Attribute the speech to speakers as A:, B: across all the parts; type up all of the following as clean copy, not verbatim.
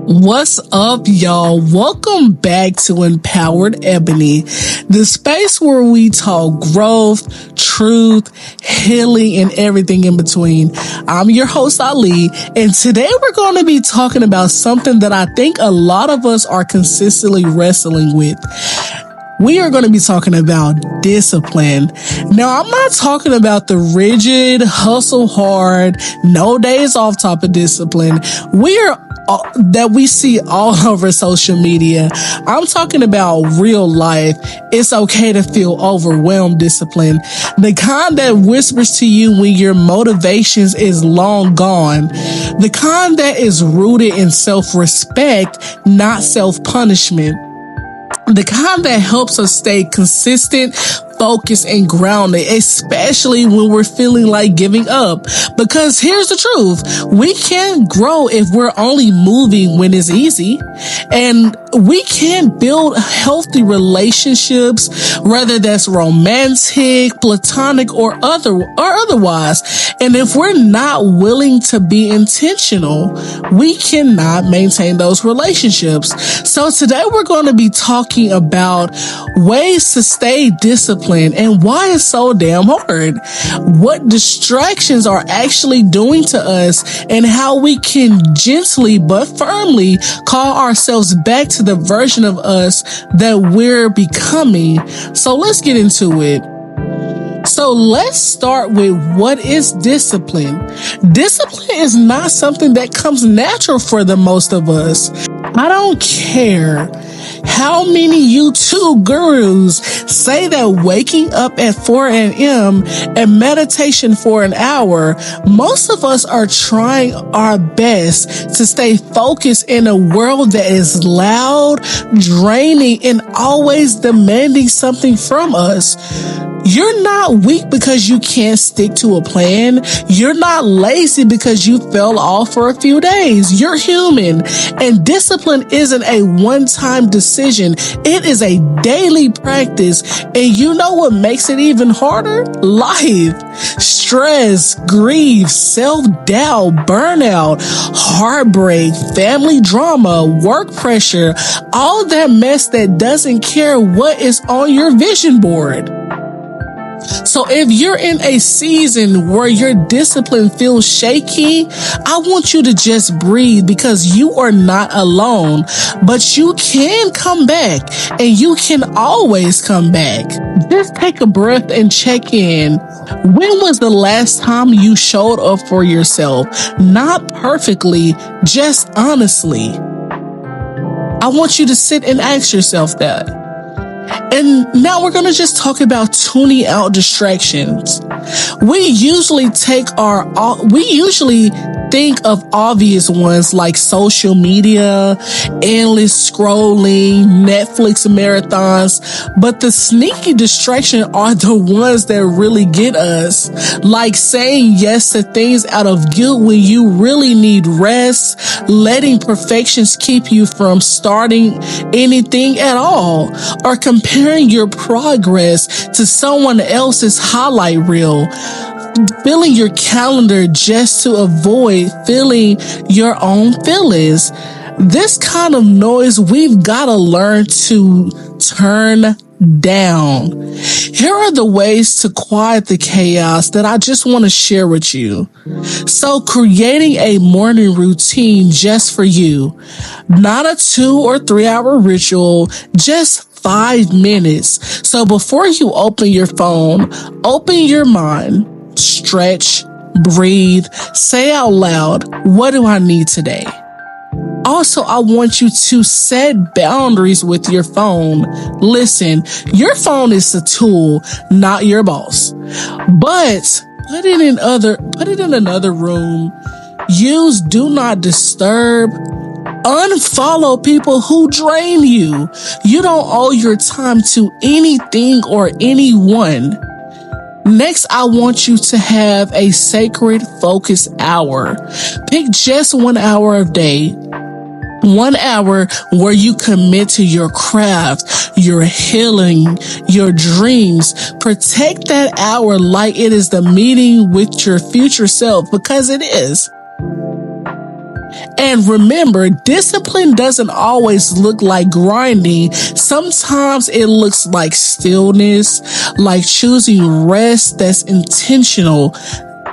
A: What's up, y'all? Welcome back to Empowered Ebony, the space where we talk growth, truth, healing, and everything in between. I'm your host, Ali, and today we're going to be talking about something that I think a lot of us are consistently wrestling with. We are going to be talking about discipline. Now, I'm not talking about the rigid, hustle hard, no days off type of discipline that we see all over social media. I'm talking about real life. It's okay to feel overwhelmed discipline. The kind that whispers to you when your motivations is long gone. The kind that is rooted in self-respect, not self-punishment. The kind that helps us stay consistent, focused, and grounded, especially when we're feeling like giving up. Because here's the truth. We can't grow if we're only moving when it's easy. And we can't build healthy relationships, whether that's romantic, platonic, or otherwise. And if we're not willing to be intentional, we cannot maintain those relationships. So today we're going to be talking about ways to stay disciplined and why it's so damn hard, what distractions are actually doing to us, and how we can gently but firmly call ourselves back to the version of us that we're becoming. So let's get into it. So let's start with what is discipline. Discipline is not something that comes natural for the most of us. I don't care how many YouTube gurus say that waking up at 4 a.m. and meditation for an hour, most of us are trying our best to stay focused in a world that is loud, draining, and always demanding something from us. You're not weak because you can't stick to a plan. You're not lazy because you fell off for a few days. You're human. And discipline isn't a one-time decision. It is a daily practice. And you know what makes it even harder? Life. Stress, grief, self-doubt, burnout, heartbreak, family drama, work pressure, all that mess that doesn't care what is on your vision board. So if you're in a season where your discipline feels shaky, I want you to just breathe, because you are not alone, but you can come back, and you can always come back. Just take a breath and check in. When was the last time you showed up for yourself? Not perfectly, just honestly. I want you to sit and ask yourself that. And now we're going to just talk about tuning out distractions. We usually think of obvious ones like social media, endless scrolling, Netflix marathons, but the sneaky distractions are the ones that really get us. Like saying yes to things out of guilt when you really need rest, letting perfections keep you from starting anything at all, or comparing your progress to someone else's highlight reel. Filling your calendar just to avoid feeling your own feelings. This kind of noise we've got to learn to turn down. Here are the ways to quiet the chaos that I just want to share with you. So creating a morning routine just for you, not a 2 or 3 hour ritual, just 5 minutes. So before you open your phone, open your mind, stretch, breathe, say out loud, what do I need today? Also, I want you to set boundaries with your phone. Listen, your phone is a tool, not your boss. But put it in another room. Use do not disturb. Unfollow people who drain you. You don't owe your time to anything or anyone. Next, I want you to have a sacred focus hour. Pick just 1 hour a day. 1 hour where you commit to your craft, your healing, your dreams. Protect that hour like it is the meeting with your future self, because it is. And remember, discipline doesn't always look like grinding. Sometimes it looks like stillness, like choosing rest that's intentional,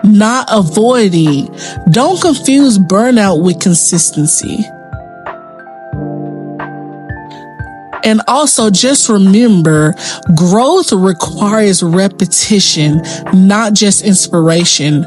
A: not avoiding. Don't confuse burnout with consistency. And also just remember, growth requires repetition, not just inspiration.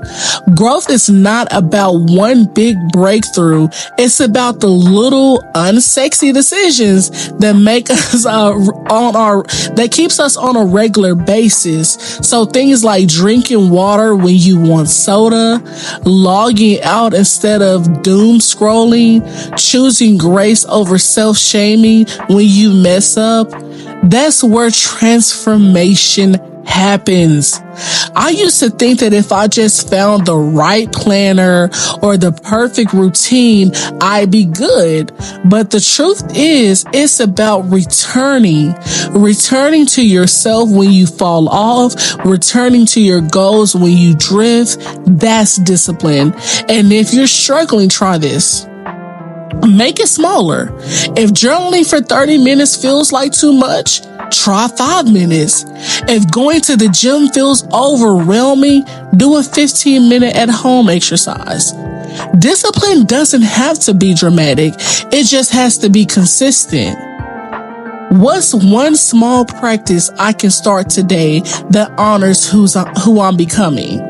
A: Growth is not about one big breakthrough. It's about the little unsexy decisions that make us that keeps us on a regular basis. So things like drinking water when you want soda, logging out instead of doom scrolling, choosing grace over self-shaming when you mess up. That's where transformation happens. I used to think that if I just found the right planner or the perfect routine, I'd be good. But the truth is, it's about returning to yourself when you fall off, returning to your goals when you drift. That's discipline. And if you're struggling, try this. Make it smaller. If journaling for 30 minutes feels like too much, try 5 minutes. If going to the gym feels overwhelming, do a 15-minute at-home exercise. Discipline doesn't have to be dramatic. It just has to be consistent. What's one small practice I can start today that honors who I'm becoming?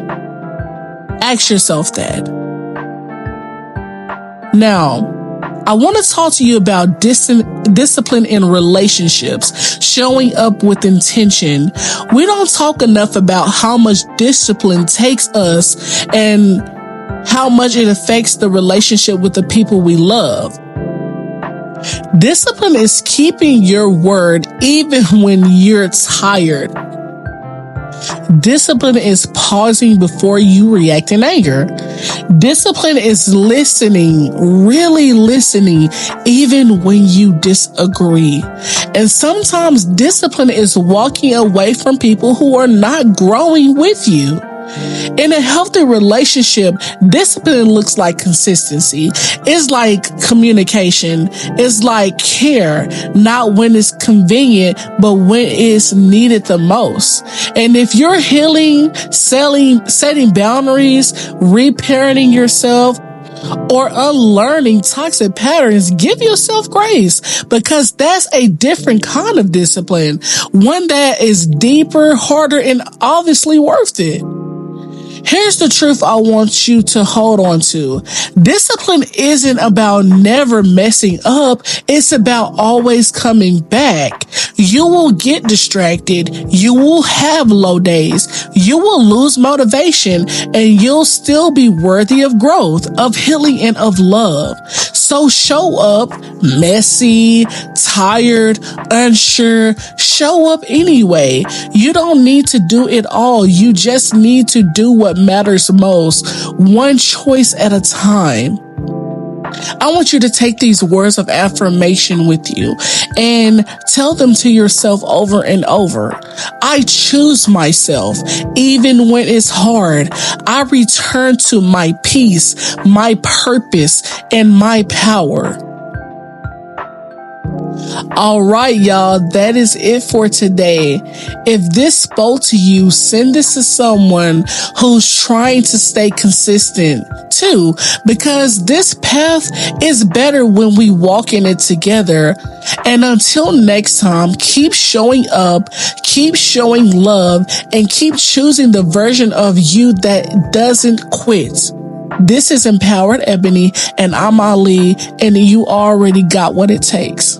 A: Ask yourself that. Now, I want to talk to you about discipline in relationships, showing up with intention. We don't talk enough about how much discipline takes us and how much it affects the relationship with the people we love. Discipline is keeping your word even when you're tired. Discipline is pausing before you react in anger. Discipline is listening, really listening, even when you disagree. And sometimes discipline is walking away from people who are not growing with you. In a healthy relationship, discipline looks like consistency. It's like communication. It's like care, not when it's convenient, but when it's needed the most. And if you're healing, setting boundaries, reparenting yourself, or unlearning toxic patterns, give yourself grace, because that's a different kind of discipline. One that is deeper, harder, and obviously worth it. Here's the truth I want you to hold on to. Discipline isn't about never messing up. It's about always coming back. You will get distracted. You will have low days. You will lose motivation, and you'll still be worthy of growth, of healing, and of love. So show up messy, tired, unsure. Show up anyway. You don't need to do it all. You just need to do what matters most, one choice at a time. I want you to take these words of affirmation with you and tell them to yourself over and over. I choose myself, even when it's hard. I return to my peace, my purpose, and my power. All right, y'all, that is it for today. If this spoke to you, send this to someone who's trying to stay consistent too, because this path is better when we walk in it together. And until next time, keep showing up, keep showing love, and keep choosing the version of you that doesn't quit. This is Empowered Ebony, and I'm Ali, and you already got what it takes.